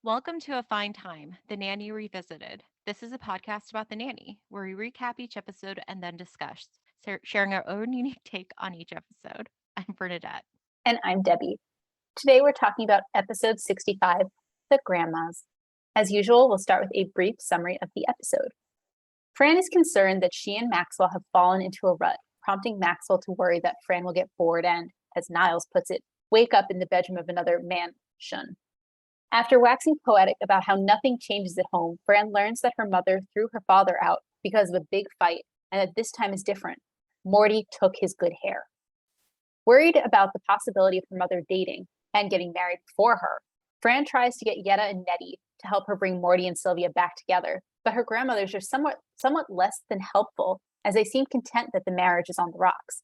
Welcome to A Fine Time, The Nanny Revisited. This is a podcast about The Nanny, where we recap each episode and then discuss, sharing our own unique take on each episode. I'm Bernadette. And I'm Debbie. Today we're talking about episode 65, The Grandmas. As usual, we'll start with a brief summary of the episode. Fran is concerned that she and Maxwell have fallen into a rut, prompting Maxwell to worry that Fran will get bored and, as Niles puts it, wake up in the bedroom of another mansion. After waxing poetic about how nothing changes at home, Fran learns that her mother threw her father out because of a big fight and that this time is different. Morty took his good hair. Worried about the possibility of her mother dating and getting married before her, Fran tries to get Yetta and Nettie to help her bring Morty and Sylvia back together, but her grandmothers are somewhat less than helpful, as they seem content that the marriage is on the rocks.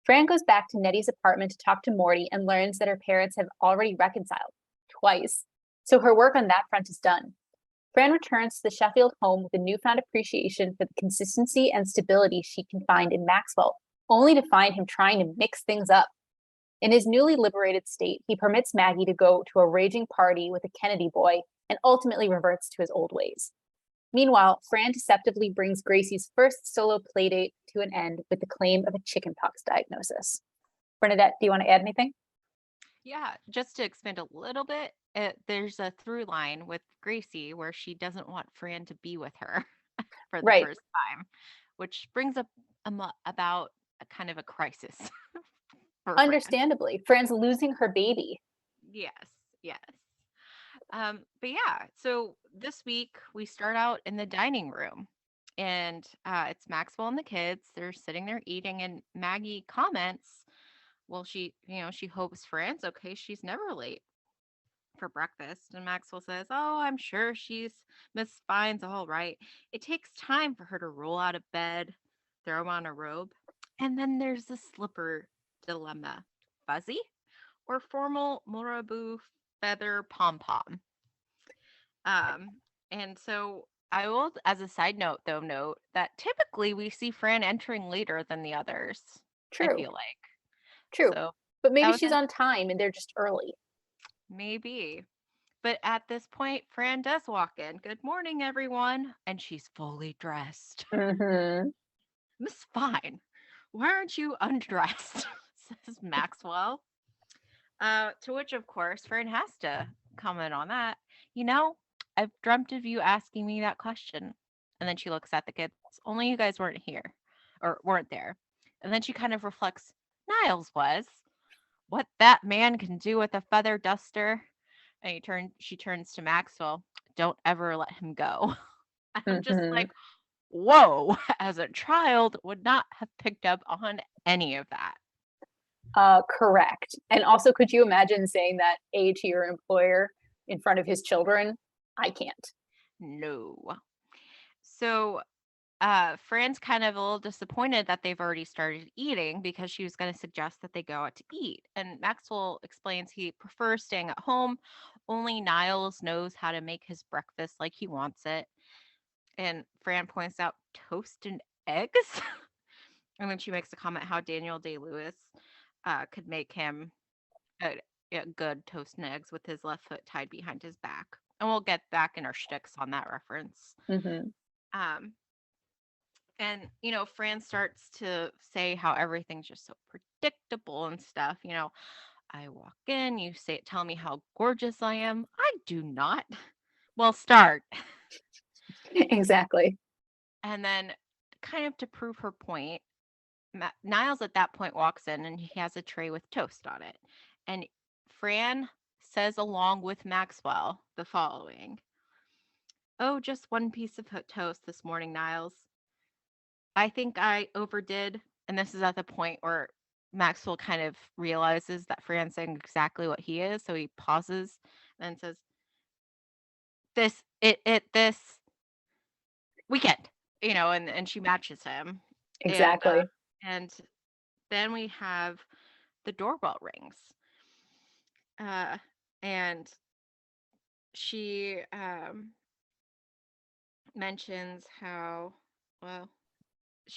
Fran goes back to Nettie's apartment to talk to Morty and learns that her parents have already reconciled twice, so her work on that front is done. Fran returns to the Sheffield home with a newfound appreciation for the consistency and stability she can find in Maxwell, only to find him trying to mix things up. In his newly liberated state, he permits Maggie to go to a raging party with a Kennedy boy and ultimately reverts to his old ways. Meanwhile, Fran deceptively brings Gracie's first solo playdate to an end with the claim of a chickenpox diagnosis. Bernadette, do you want to add anything? Yeah, just to expand a little bit, there's a through line with Gracie where she doesn't want Fran to be with her for the Right. first time, which brings up about a kind of a crisis for Fran. Understandably, Fran's losing her baby. Yes, yes. But yeah, so this week we start out in the dining room and it's Maxwell and the kids. They're sitting there eating, and Maggie comments, well, she hopes Fran's okay. She's never late for breakfast. And Maxwell says, oh, I'm sure Miss Fine's all right. It takes time for her to roll out of bed, throw on a robe. And then there's the slipper dilemma: fuzzy or formal marabou feather pom pom. Um, and so I will, as a side note, though, note that typically we see Fran entering later than the others, I True, feel like. true. So But that maybe was she's on time and they're just early. maybe. But at this point, Fran does walk in. Good morning, everyone. And she's fully dressed. Mm-hmm. Miss Fine, why aren't you undressed? Says Maxwell. To which, of course, Fern has to comment on that. You know, I've dreamt of you asking me that question. And then she looks at the kids. Only you guys weren't here or weren't there. And then she kind of reflects, Niles was. What that man can do with a feather duster. And she turns to Maxwell. Don't ever let him go. I'm just Mm-hmm. like, whoa, as a child, would not have picked up on any of that. Correct. And also, could you imagine saying that to your employer in front of his children? I can't. No. So Fran's kind of a little disappointed that they've already started eating because she was going to suggest that they go out to eat. And Maxwell explains he prefers staying at home. Only Niles knows how to make his breakfast like he wants it. And Fran points out toast and eggs. And then she makes a comment how Daniel Day-Lewis could make him a good toast and eggs with his left foot tied behind his back. And we'll get back in our shticks on that reference. Mm-hmm. Um, And, Fran starts to say how everything's just so predictable and stuff. I walk in, you tell me how gorgeous I am. I do not. Well, start. Exactly. And then, kind of to prove her point, Niles at that point walks in and he has a tray with toast on it. And Fran says, along with Maxwell, the following: oh, just one piece of toast this morning, Niles. I think I overdid. And this is at the point where Maxwell kind of realizes that Fran's saying exactly what he is. So he pauses and says, this weekend, and she matches him. And, Exactly. and then we have the doorbell rings. And she, mentions how, well,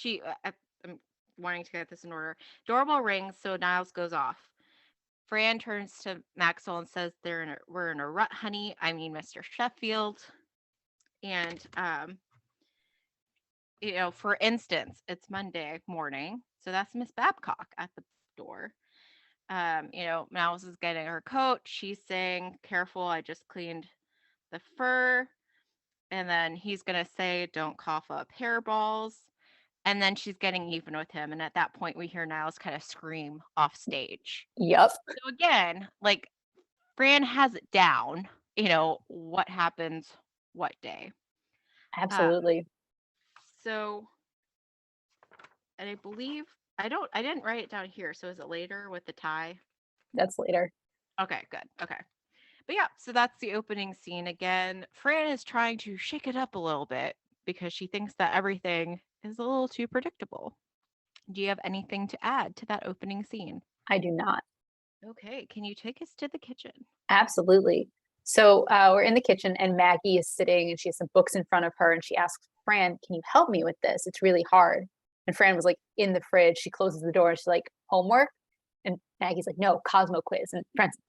I'm wanting to get this in order. Doorbell rings, so Niles goes off. Fran turns to Maxwell and says, "We're in a rut, honey. I mean, Mr. Sheffield." And for instance, it's Monday morning, so that's Miss Babcock at the door. Mouse is getting her coat. She's saying, "Careful, I just cleaned the fur." And then he's gonna say, "Don't cough up hairballs." And then she's getting even with him. And at that point, we hear Niles kind of scream off stage. Yep, So again, like Fran has it down, what happens what day. Uh, absolutely. so, and I believe I didn't write it down here. So is it later with the tie? That's later. Okay, good. Okay. But yeah, so that's the opening scene again. Fran is trying to shake it up a little bit because she thinks that everything is a little too predictable. Do you have anything to add to that opening scene? I do not. Okay, can you take us to the kitchen? Absolutely. So we're in the kitchen, and Maggie is sitting, and she has some books in front of her, and she asks Fran, "Can you help me with this? It's really hard." And Fran was like in the fridge. She closes the door, and she's like, "Homework?" And Maggie's like, "No, Cosmo quiz." And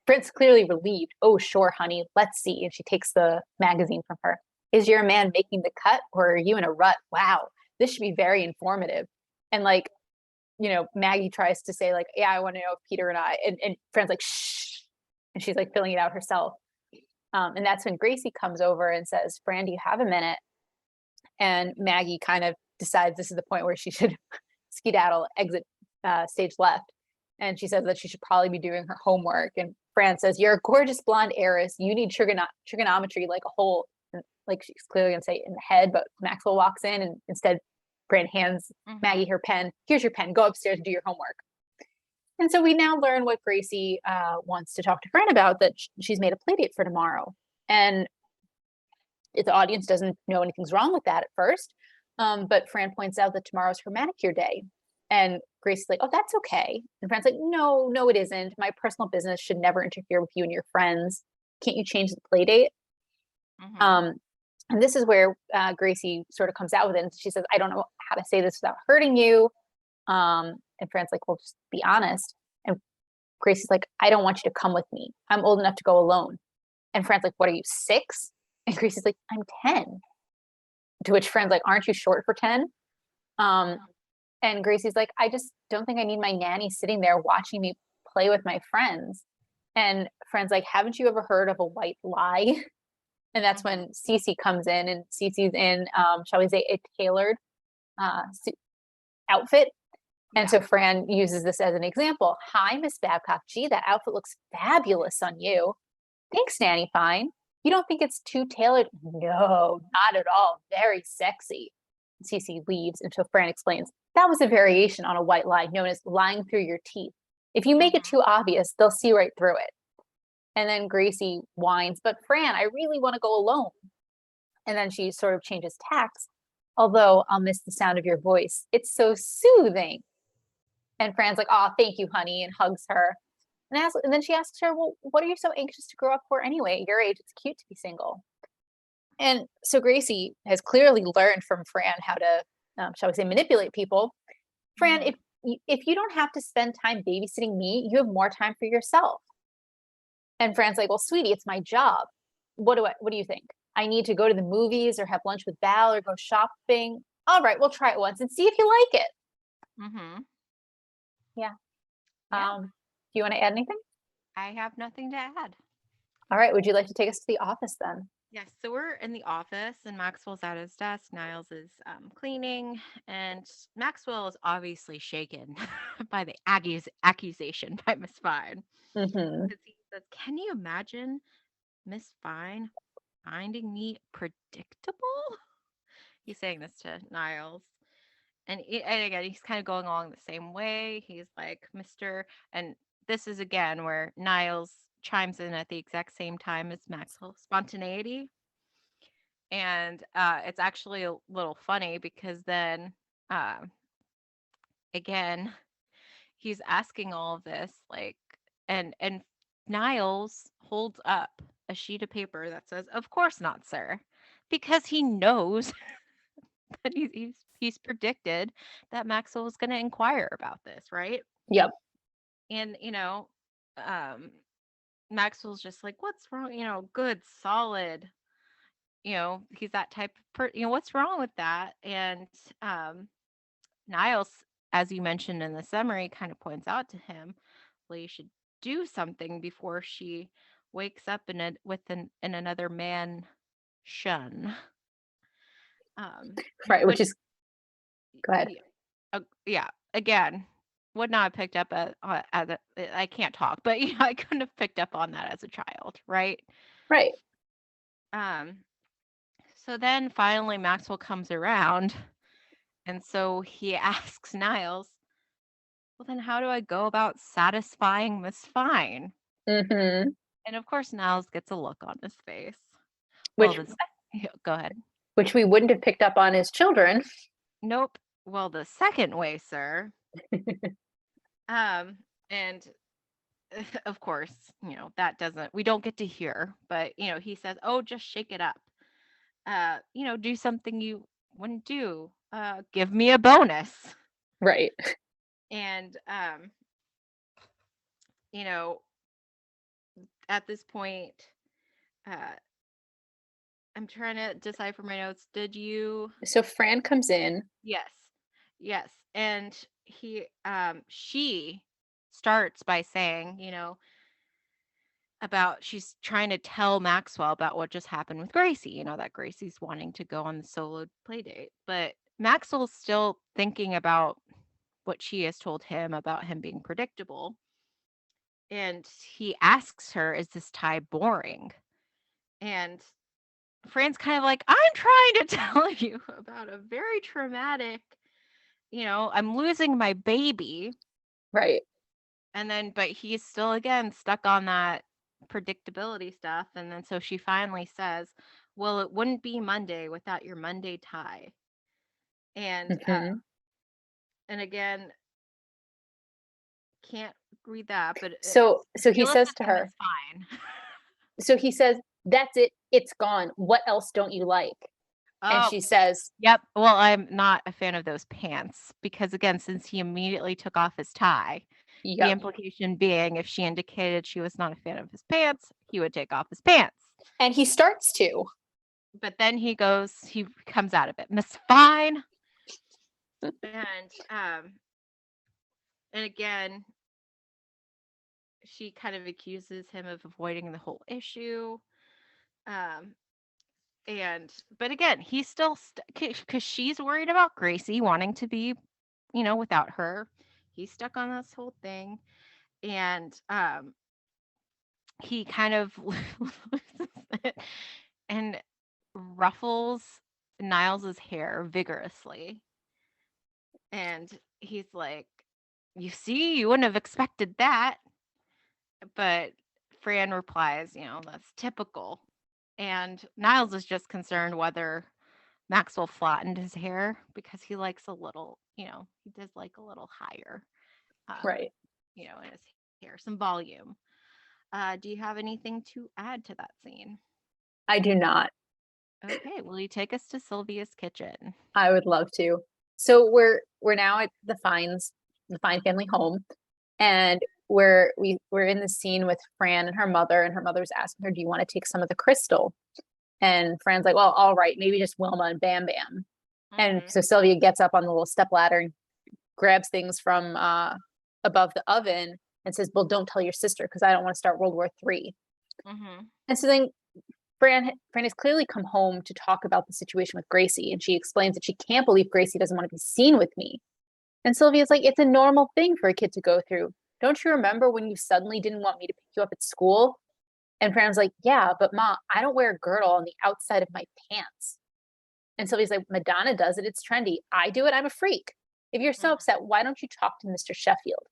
Fran's clearly relieved. "Oh, sure, honey. Let's see." And she takes the magazine from her. "Is your man making the cut, or are you in a rut? Wow, this should be very informative." And like, Maggie tries to say like, "Yeah, I want to know if Peter and I," and Fran's like, "Shh," and she's like filling it out herself. And that's when Gracie comes over and says, "Fran, do you have a minute?" And Maggie kind of decides this is the point where she should skedaddle, exit stage left. And she says that she should probably be doing her homework. And Fran says, "You're a gorgeous blonde heiress. You need trigonometry like a whole," like she's clearly going to say in the head, but Maxwell walks in and instead Fran hands Mm-hmm. Maggie her pen. "Here's your pen. Go upstairs and do your homework." And so we now learn what Gracie wants to talk to Fran about, that she's made a play date for tomorrow. And the audience doesn't know anything's wrong with that at first. But Fran points out that tomorrow's her manicure day. And Gracie's like, "Oh, that's okay." And Fran's like, "No, no, it isn't. My personal business should never interfere with you and your friends. Can't you change the play date?" Mm-hmm. Um, and this is where Gracie sort of comes out with it. And she says, "I don't know how to say this without hurting you." And Fran's like, "Well, just be honest." And Gracie's like, "I don't want you to come with me. I'm old enough to go alone." And Fran's like, "What are you, 6?" And Gracie's like, "I'm 10." To which Fran's like, "Aren't you short for 10?" Um, and Gracie's like, "I just don't think I need my nanny sitting there watching me play with my friends." And Fran's like, "Haven't you ever heard of a white lie?" And that's Mm-hmm. when Cece comes in, and Cece's in, shall we say, a tailored outfit. And Yeah. so Fran uses this as an example. "Hi, Miss Babcock. Gee, that outfit looks fabulous on you." "Thanks, Nanny Fine. You don't think it's too tailored?" "No, not at all. Very sexy." Cece leaves until Fran explains, "That was a variation on a white lie known as lying through your teeth. If you make it Mm-hmm. too obvious, they'll see right through it." And then Gracie whines, "But Fran, I really want to go alone." And then she sort of changes tacks. "Although I'll miss the sound of your voice. It's so soothing." And Fran's like, "Oh, thank you, honey," and hugs her. And then she asks her, "Well, what are you so anxious to grow up for anyway? At your age, it's cute to be single." And so Gracie has clearly learned from Fran how to, shall we say, manipulate people. "Fran, Mm-hmm. if you don't have to spend time babysitting me, you have more time for yourself." And Fran's like, "Well, sweetie, it's my job. What do you think? I need to go to the movies or have lunch with Val or go shopping? All right, we'll try it once and see if you like it." Mm-hmm. Yeah. Yeah. Do you want to add anything? I have nothing to add. All right. Would you like to take us to the office then? Yes, so we're in the office and Maxwell's at his desk. Niles is cleaning, and Maxwell is obviously shaken by the accusation by Miss Fine. Mm-hmm. Because he says, "Can you imagine Miss Fine finding me predictable?" He's saying this to Niles. And again, he's kind of going along the same way. He's like, "Mr." And this is again where Niles chimes in at the exact same time as Maxwell. Spontaneity. And it's actually a little funny because then uh, again, he's asking all of this, like, and Niles holds up a sheet of paper that says, "Of course not, sir," because he knows that he's predicted that Maxwell is going to inquire about this, right? Yep. And um, Maxwell's just like, "What's wrong?" Good, solid. He's that type of what's wrong with that? And um, Niles, as you mentioned in the summary, kind of points out to him, well, you should do something before she wakes up in another man shun. Right, which Which is, go ahead. yeah, yeah, again, would not have picked up I can't talk, but I couldn't have picked up on that as a child, right? Right. Um, so then finally Maxwell comes around, and so he asks Niles, well, then how do I go about satisfying Miss Fine? Mm-hmm. And of course, Niles gets a look on his face. Well, Which yeah, go ahead. which we wouldn't have picked up on as children. Nope. Well, the second way, sir. Um, and of course, that doesn't, we don't get to hear, but, he says, oh, just shake it up. Do something you wouldn't do. Give me a bonus. Right. And, you know, at this point, uh, I'm trying to decipher my notes. Did you? So Fran comes in. Yes. Yes. And she starts by saying, about she's trying to tell Maxwell about what just happened with Gracie, that Gracie's wanting to go on the solo play date. But Maxwell's still thinking about what she has told him about him being predictable. And he asks her, is this tie boring? And Fran's kind of like, I'm trying to tell you about a very traumatic, I'm losing my baby. Right. And then, but he's still, again, stuck on that predictability stuff. And then, so she finally says, well, it wouldn't be Monday without your Monday tie. And, Mm-hmm. and again, can't read that, but So he says to realistically, her, Miss Fine. so he says, that's it, it's gone. What else don't you like? And Oh, she says, yep. Well, I'm not a fan of those pants because, again, since he immediately took off his tie, the yep. implication being if she indicated she was not a fan of his pants, he would take off his pants. And he starts to. But then he comes out of it. Miss Fine. And again, she kind of accuses him of avoiding the whole issue. Um, but again, he's still because she's worried about Gracie wanting to be, without her. He's stuck on this whole thing, and he kind of loses it and ruffles Niles's hair vigorously. And he's like, you see, you wouldn't have expected that. But Fran replies, that's typical. And Niles is just concerned whether Maxwell flattened his hair because he likes a little, he does like a little higher, um, Right. in his hair, some volume. Do you have anything to add to that scene? I do not. Okay, will you take us to Sylvia's kitchen? I would love to. So we're now at the Fine family home, and we're in the scene with Fran and her mother's asking her, "Do you want to take some of the crystal?" And Fran's like, "Well, all right, maybe just Wilma and Bam Bam." And Mm-hmm. so Sylvia gets up on the little step ladder and grabs things from above the oven and says, "Well, don't tell your sister because I don't want to start World War III." Mm-hmm. And so then Fran has clearly come home to talk about the situation with Gracie, and she explains that she can't believe Gracie doesn't want to be seen with me. And Sylvia's like, it's a normal thing for a kid to go through. Don't you remember when you suddenly didn't want me to pick you up at school? And Fran's like, yeah, but Ma, I don't wear a girdle on the outside of my pants. And Sylvia's like, Madonna does it. It's trendy. I do it. I'm a freak. If you're so upset, why don't you talk to Mr. Sheffield?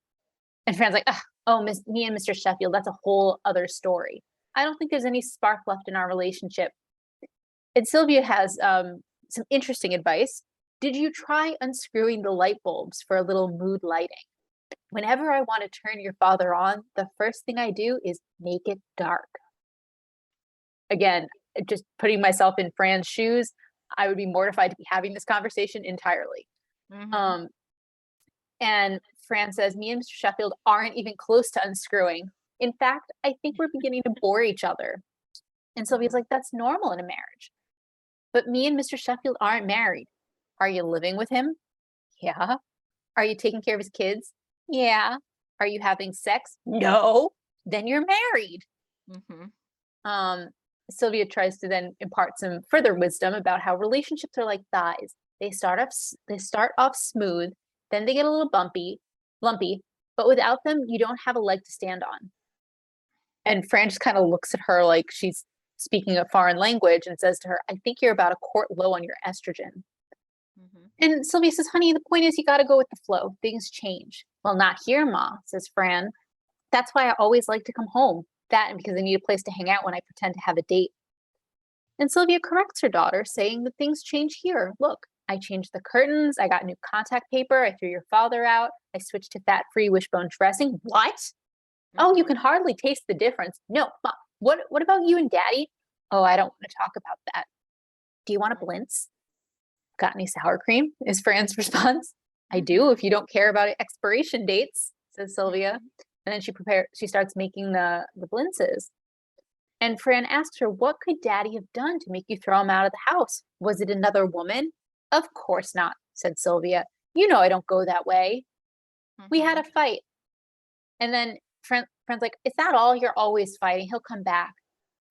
And Fran's like, oh, me and Mr. Sheffield, that's a whole other story. I don't think there's any spark left in our relationship. And Sylvia has some interesting advice. Did you try unscrewing the light bulbs for a little mood lighting? Whenever I want to turn your father on, the first thing I do is make it dark. Again, just putting myself in Fran's shoes, I would be mortified to be having this conversation entirely. Mm-hmm. Um, and Fran says, me and Mr. Sheffield aren't even close to unscrewing. In fact, I think we're beginning to bore each other. And Sylvia's Mhm. like, that's normal in a marriage. But me and Mr. Sheffield aren't married. Are you living with him? Yeah. Are you taking care of his kids? Yeah. Are you having sex? No. Then you're married. Mhm. Um, Sylvia tries to then impart some further wisdom about how relationships are like thighs. They start off smooth, then they get a little lumpy, but without them, you don't have a leg to stand on. And Fran just kind of looks at her like she's speaking a foreign language and says to her, I think you're about a quart low on your estrogen. Mhm. And Sylvia says, honey, the point is you got to go with the flow. Things change. Well, not here, Ma, says Fran. That's why I always like to come home. That and because I need a place to hang out when I pretend to have a date. And Sylvia corrects her daughter, saying that things change here. Look, I changed the curtains. I got new contact paper. I threw your father out. I switched to fat free wishbone dressing. What? Oh, you Mhm. can hardly taste the difference. No, Mom, what about you and Daddy? Oh, I don't want to talk about that. Do you want a Mhm. blintz? Got any sour cream? Is Fran's response. I do, Mhm. if you don't care about expiration dates, says Sylvia. Mhm. And then she starts making the blintzes. And Fran asks her, what could Daddy have done to make you throw him out of the house? Was it another woman? Of course not, said Sylvia. You know I don't go that way. We had a Mhm. fight. And then Fran's like, is that all? You're always fighting. He'll come back.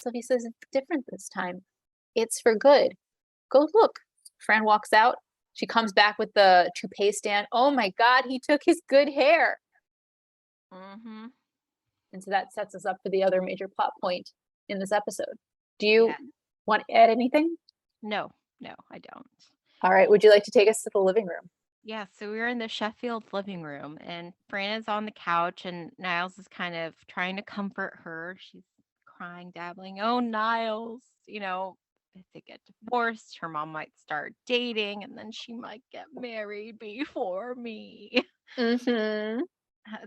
Sylvia says, it's different this time. It's for good. Go look. Fran walks out. She comes back with the toupee stand. Oh my God, he took his good hair. Mhm. And so that sets us up for the other major plot point in this episode. Do you Yeah. want to add anything? No, no, I don't. All right. Would you like to take us to the living room? Yeah, so we were in the Sheffield living room, and Fran is on the couch, and Niles is kind of trying to comfort her. She's crying, dabbling. Oh, Niles, if they get divorced, her mom might start dating, and then she might get married before me. Mm-hmm.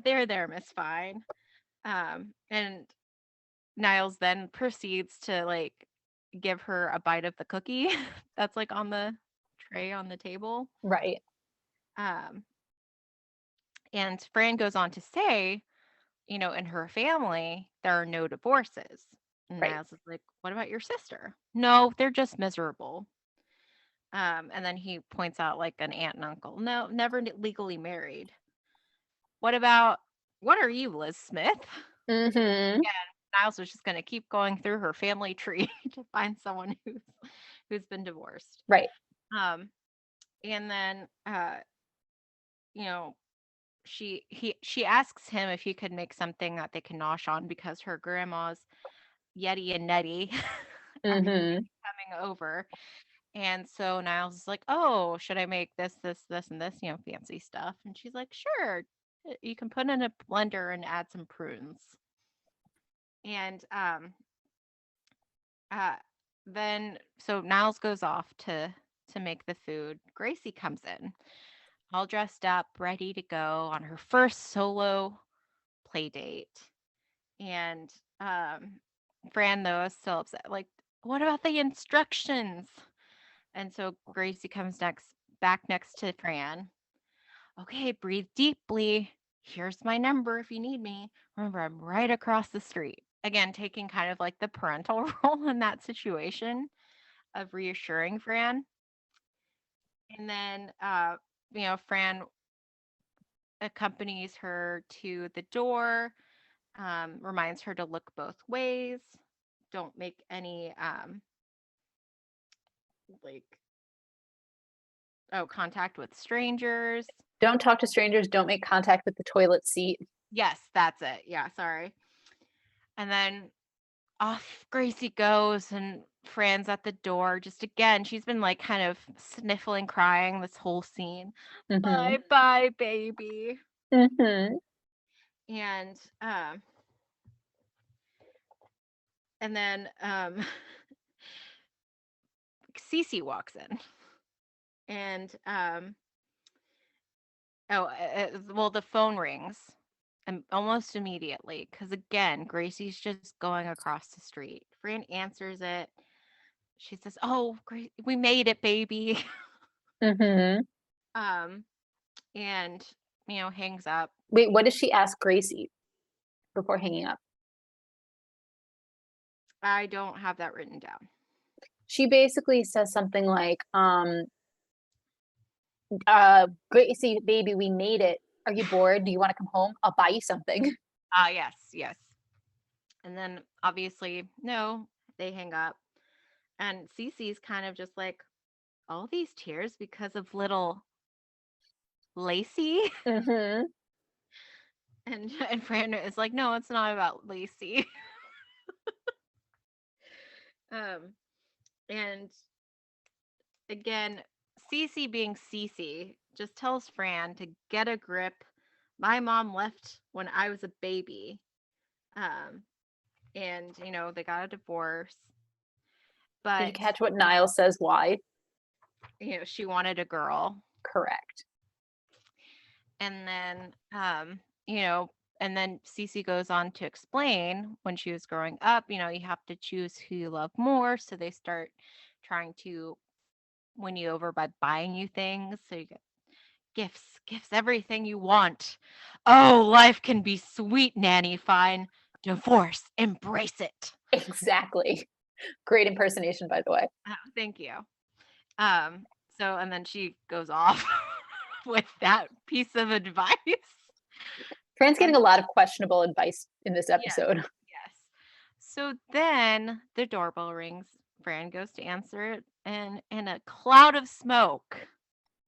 There, Miss Fine. And Niles then proceeds to like give her a bite of the cookie that's like on the tray on the table. Right. Um, and Fran goes on to say, in her family, there are no divorces. And Right. Niles is like, what about your sister? No, they're just miserable. And then he points out like an aunt and uncle. No, never legally married. What are you, Liz Smith? Mm-hmm. Niles was just going to keep going through her family tree to find someone who's been divorced. Right. Um, and then you know, she asks him if he could make something that they can nosh on because her grandma's Yeti and Nettie are gonna Mm-hmm. be coming over. And so Niles is like, "Oh, should I make this, and this, fancy stuff?" And she's like, "Sure. You can put in a blender and add some prunes." And uh then so Niles goes off to make the food. Gracie comes in, all dressed up, ready to go on her first solo play date. And Fran though is still upset. Like, what about the instructions? And so Gracie comes back next to Fran. Okay, breathe deeply. Here's my number if you need me. Remember, I'm right across the street. Again, taking kind of like the parental role in that situation of reassuring Fran. And then Fran accompanies her to the door, reminds her to look both ways. Don't make any like contact with strangers. Don't talk to strangers. Don't make contact with the toilet seat. Yes, that's it. Yeah, sorry. And then off Gracie goes, and Fran's at the door. Just again, she's been like kind of sniffling, crying this whole scene. Mm-hmm. Bye bye, baby. Mm-hmm. And then Cece walks in, and well, the phone rings almost immediately because again, Gracie's just going across the street. Fran answers it. She says, "Oh, great, we made it, baby." Mm-hmm. um, and hangs up. Wait, what does she ask Gracie before hanging up? I don't have that written down. She basically says something like, Gracie, baby, we made it. Are you bored? Do you want to come home? I'll buy you something. Ah, yes, yes. And then obviously, no, they hang up. And Cece's kind of just like, all these tears because of little Lacey. Mm-hmm. And Fran is like, no, it's not about Lacey. um, and again, Cece being Cece just tells Fran to get a grip. My mom left when I was a baby. Um, and they got a divorce, Did you but catch what Niall says why? she wanted a girl. Correct. And then and then Cece goes on to explain when she was growing up, you have to choose who you love more, so they start trying to win you over by buying you things, so you get gifts, everything you want. Oh, life can be sweet, Nanny. Fine. Divorce, embrace it. Exactly. Great impersonation, by the way. Oh, thank you. Um, so and then she goes off with that piece of advice. Fran's getting And a lot of questionable advice in this yes, episode. yes. So then the doorbell rings. Fran goes to answer it, and in a cloud of smoke,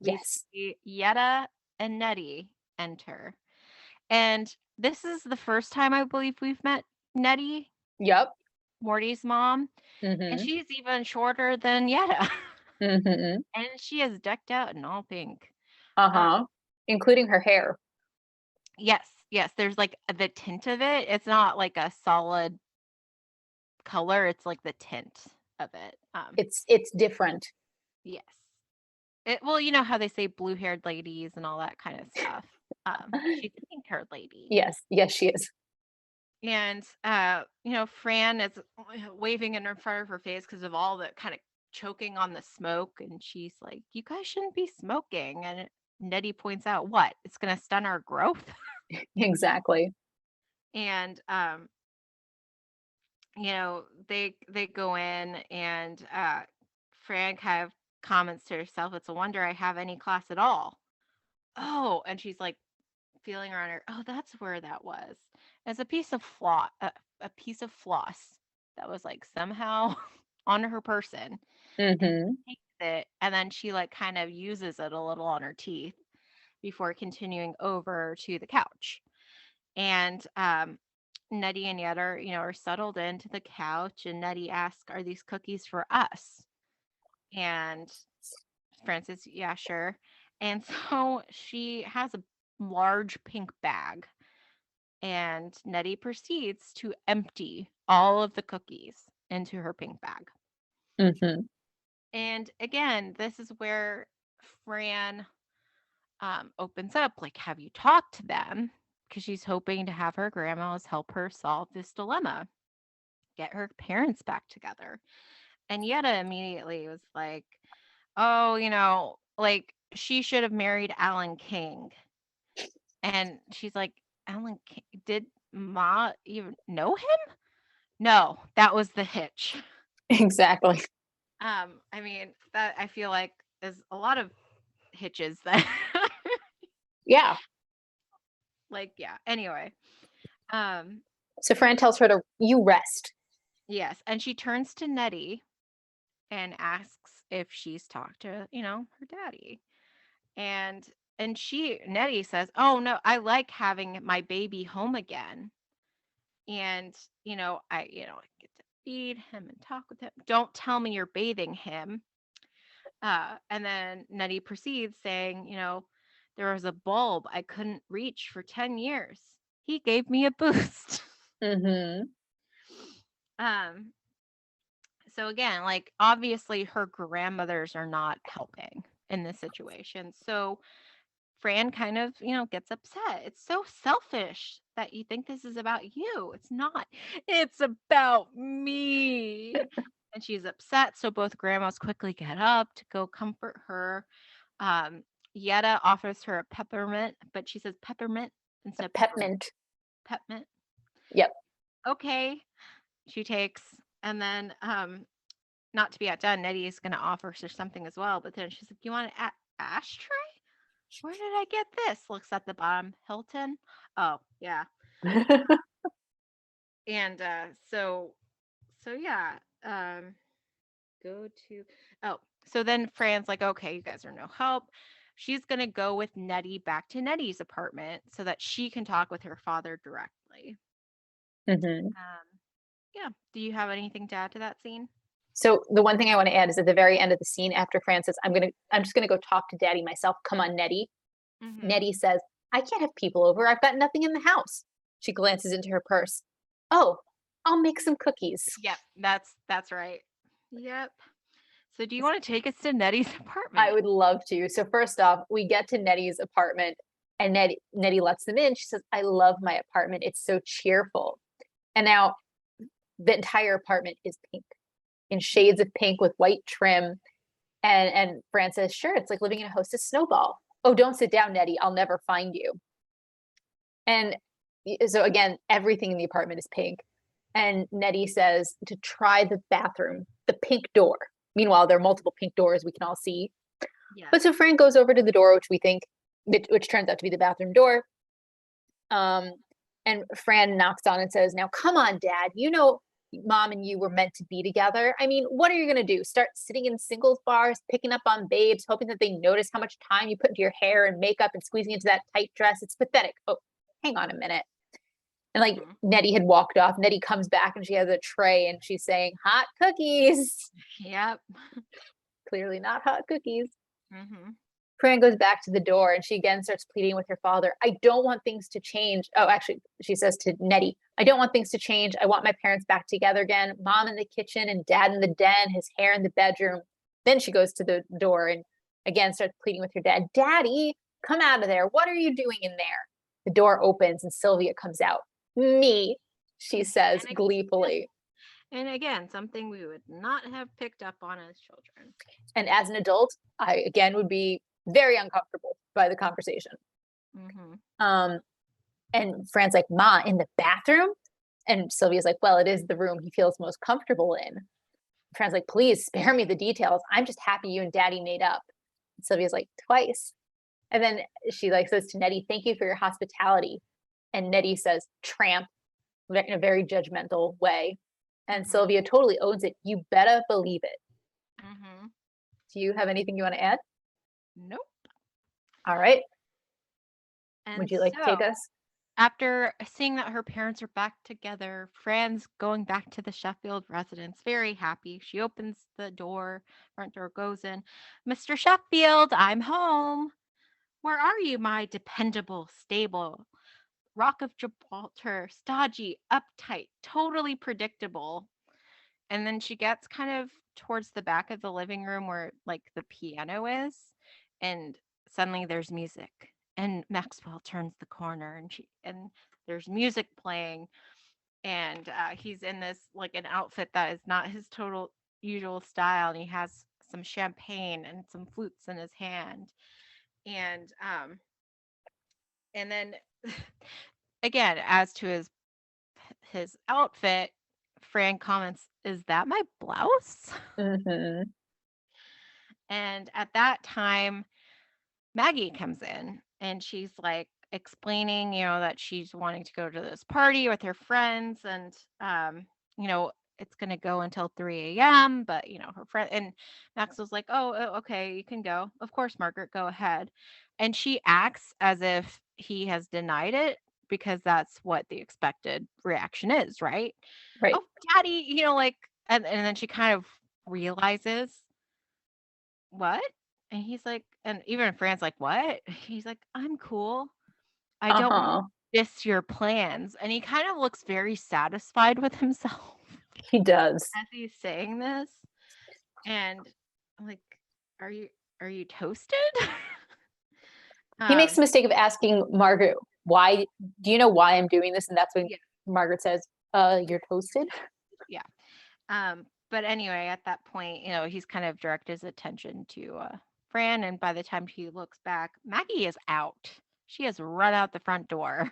we Yes. see Yetta and Nettie enter. And this is the first time I believe we've met Nettie, Yep. Morty's mom, and Mm-hmm. she's even shorter than Yetta. Mm-hmm. And she is decked out in all pink. Um, Uh-huh. Including her hair. yes, yes, there's like the tint of it. It's not like a solid color, it's like the tint of it. It's different. Yes. Well, you know how they say blue-haired ladies and all that kind of stuff. She's a pink-haired lady. Yes. Yes, she is. And Fran is waving in front of her face because of all the kind of choking on the smoke, and she's like, "You guys shouldn't be smoking." And Nettie points out, "What? It's going to stunt our growth." Exactly. And they go in, and Fran kind of comments to herself, "It's a wonder I have any class at all." Oh, and she's like feeling around her. Oh, that's where that was. It's a piece of a piece of floss that was like somehow on her person, and Mm-hmm. she takes it, and then she like kind of uses it a little on her teeth before continuing over to the couch. And Nettie and Yet are settled into the couch, and Nettie asks, "Are these cookies for us?" And Francis, "Yeah, sure." And so she has a large pink bag, and Nettie proceeds to empty all of the cookies into her pink bag. Mm-hmm. And again, this is where Fran opens up, like, "Have you talked to them?" Because she's hoping to have her grandmas help her solve this dilemma, get her parents back together. And Yetta immediately was like, "Oh, like she should have married Alan King." And she's like, "Alan King, did Ma even know him?" No, that was the hitch. Exactly. I mean, that I feel like there's a lot of hitches that Yeah. like, yeah. Anyway, um, So Fran tells her to you rest. yes, and she turns to Nettie and asks if she's talked to, her daddy. And Nettie says, "Oh no, I like having my baby home again." And, I get to feed him and talk with him. "Don't tell me you're bathing him." And then Nettie proceeds saying, "There was a bulb I couldn't reach for 10 years. He gave me a boost." Mm-hmm. um, so again, like obviously her grandmothers are not helping in this situation. So Fran kind of, gets upset. "It's so selfish that you think this is about you. It's not. It's about me." And she's upset. So both grandmas quickly get up to go comfort her. Um, Yetta offers her a peppermint, but she says peppermint instead of peppermint. Peppermint. Peppermint. Yep. Okay. She takes. And then not to be outdone, Nettie is going to offer her something as well. But then she's like, "You want an ashtray? Where did I get this?" Looks at the bottom. Hilton. Oh yeah. And so yeah. Go to. Oh, so then Fran's like, "Okay, you guys are no help." She's gonna go with Nettie back to Nettie's apartment so that she can talk with her father directly. Mhm. Yeah. Do you have anything to add to that scene? So the one thing I want to add is at the very end of the scene, after Fran says, I'm just gonna go talk to Daddy myself. Come on, Nettie. Mm-hmm. Nettie says, I can't have people over. I've got nothing in the house. She glances into her purse. Oh, I'll make some cookies. Yep, that's right. Yep. So do you want to take us to Nettie's I apartment? would love to. So first off, we get to Nettie's apartment and Nettie lets them in. She says, I love my apartment. It's so cheerful. And now the entire apartment is pink in shades of pink with white trim. And Fran says, sure, it's like living in a hostess snowball. Oh, don't sit down, Nettie. I'll never find you. And so again, everything in the apartment is pink. And Nettie says to try the bathroom, the pink door. Meanwhile, there are multiple pink doors we can all see. Yes. But so Frank goes over to the door, which turns out to be the bathroom door. Um, and Fran knocks on and says, now come on, Dad. You know, Mom and you were meant to be together. I mean, what are you going to do? Start sitting in singles bars, picking up on babes, hoping that they notice how much time you put into your hair and makeup and squeezing into that tight dress? It's pathetic. Oh, hang on a minute. And like Mm-hmm. Nettie had walked off. Nettie comes back and she has a tray and she's saying, hot cookies. Yep. Clearly not hot cookies. Mm-hmm. Fran goes back to the door and she again starts pleading with her father. I don't want things to change. Oh, actually, she says to Nettie, I don't want things to change. I want my parents back together again. Mom in the kitchen and dad in the den, his hair in the bedroom. Then she goes to the door and again starts pleading with her dad. Daddy, come out of there. What are you doing in there? The door opens and Sylvia comes out. Me, she says And gleefully. and again, something we would not have picked up on as children. And as an adult, I again would be very uncomfortable by the conversation. Mm-hmm. Um, and Fran's like, Ma, in the bathroom? And Sylvia's like, well, it is the room he feels most comfortable in. Fran's like, please spare me the details. I'm just happy you and Daddy made up. And Sylvia's like, twice. And then she like says to Nettie, thank you for your hospitality. And Nettie says, tramp, in a very judgmental way. And Mm-hmm. Sylvia totally owns it. You better believe it. Mm-hmm. Do you have anything you want to add? Nope. All right. And Would you like to take so us? after seeing that her parents are back together, Fran's going back to the Sheffield residence, very happy. She opens the door, front door goes in. Mr. Sheffield, I'm home. Where are you, my dependable, stable Rock of Gibraltar, stodgy, uptight, totally predictable? And then she gets kind of towards the back of the living room where like the piano is, and suddenly there's music. And Maxwell turns the corner and there's music playing, and he's in this like an outfit that is not his total usual style, and he has some champagne and some flutes in his hand. And then again, as to his outfit, Fran comments, "Is that my blouse?" Mm-hmm. And at that time, Maggie comes in and she's like explaining, that she's wanting to go to this party with her friends, and you know, it's gonna go until 3 a.m. But her friend and Max was like, "Oh, okay, you can go. Of course, Margaret, go ahead." And she acts as if he has denied it because that's what the expected reaction is, right? Right. "Oh, Daddy," like, and then she kind of realizes what? And he's like, and even Fran's like, what? He's like, I'm cool. I don't want Uh-huh. to diss your plans. And he kind of looks very satisfied with himself He does. as he's saying this. And I'm like, are you are you toasted? He makes um, the mistake of asking Margaret, why do you know why I'm doing this? And that's when yeah, Margaret says, you're toasted. yeah. But anyway, at that point, he's kind of directed his attention to Fran, and by the time he looks back, Maggie is out. She has run out the front door.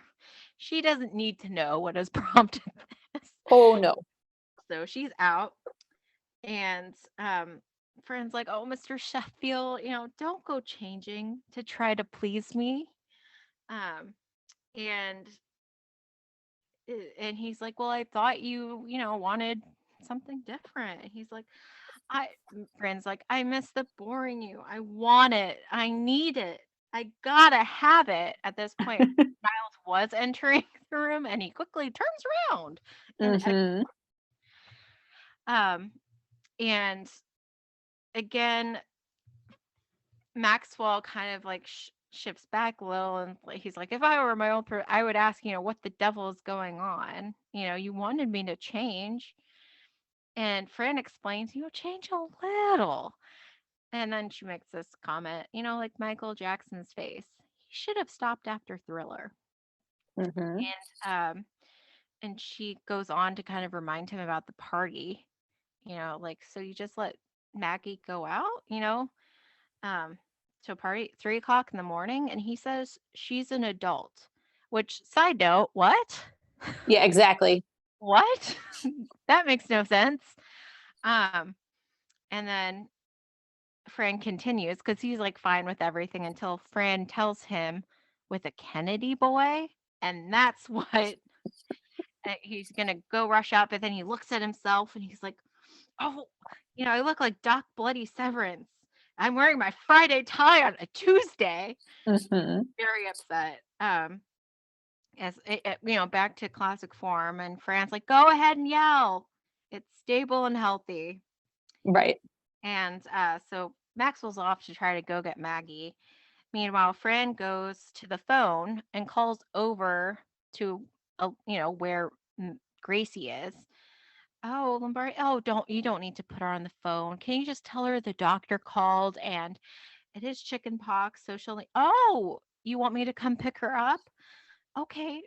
She doesn't need to know what has prompted this. Oh no. So she's out, and Fran's like, "Oh, Mr. Sheffield, don't go changing to try to please me." Um, and and he's like, "Well, I thought you wanted something different." And he's like, Fran's like, "I miss the boring you. I want it. I need it. I gotta have it." At this point, Miles was entering the room, and he quickly turns around and Mm-hmm. um and again, Maxwell kind of like shifts back a little, and he's like, "If I were my own I would ask, what the devil is going on. You wanted me to change." And Fran explains, "Change a little." And then she makes this comment, like Michael Jackson's face. He should have stopped after Thriller. Mm-hmm. And she goes on to kind of remind him about the party, like, so you just let Maggie go out, um, to a party at 3 o'clock in the morning. And he says she's an adult, which, side note, what? Yeah, exactly. What? That makes no sense. Um, and then Fran continues because he's like fine with everything until Fran tells him with a Kennedy boy. And that's what he's going to go rush out. But then he looks at himself and he's like, "Oh, I look like Doc Bloody Severance. I'm wearing my Friday tie on a Tuesday." Mm-hmm. Very upset. As back to classic form. And Fran's like, "Go ahead and yell. It's stable and healthy." Right. And so Maxwell's off to try to go get Maggie. Meanwhile, Fran goes to the phone and calls over to, where Gracie is. "Oh, Lombardi. Oh, you don't need to put her on the phone. Can you just tell her the doctor called and it is chicken pox, so she'll. Oh, you want me to come pick her up? Okay."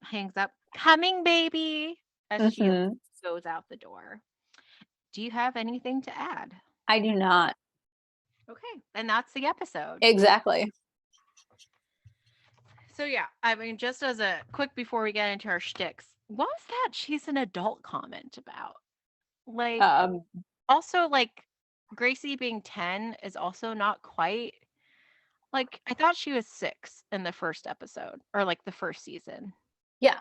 Hangs up. "Coming, baby," as she Mm-hmm. goes out the door. Do you have anything to add? I do not. Okay, and that's the episode. Exactly. So yeah, I mean, just as a quick before we get into our shticks, what was that she's an adult comment about? Like, Um, also, like, Gracie being 10 is also not quite, like, I thought she was 6 in the first episode, or like the first season. yeah.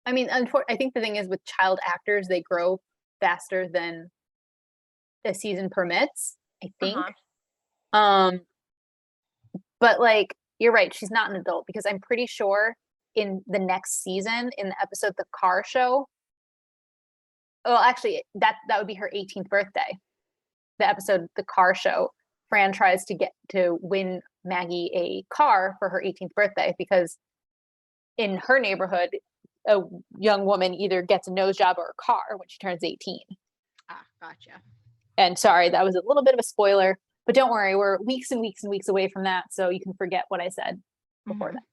I mean, I think the thing is with child actors, they grow faster than the season permits, I think. Uh-huh. Um, but like you're right, she's not an adult because I'm pretty sure in the next season, in the episode The Car Show, well, actually, that would be her 18th birthday. The episode The Car Show, Fran tries to get to win Maggie a car for her 18th birthday because in her neighborhood, a young woman either gets a nose job or a car when she turns 18. Ah, gotcha. And sorry, that was a little bit of a spoiler, but don't worry, we're weeks and weeks and weeks away from that, so you can forget what I said before Mm-hmm. that.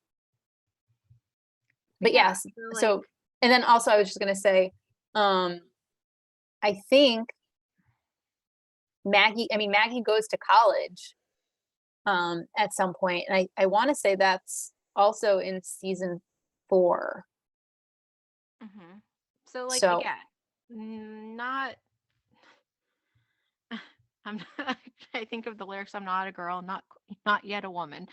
But But yeah, yes, so like, so and then also I was just gonna say, um, I think Maggie goes to college at some point, and I want to say that's also in season 4. mm-hmm. So like, So again, not. I'm not, I think of the lyrics. "I'm not a girl, not yet a woman."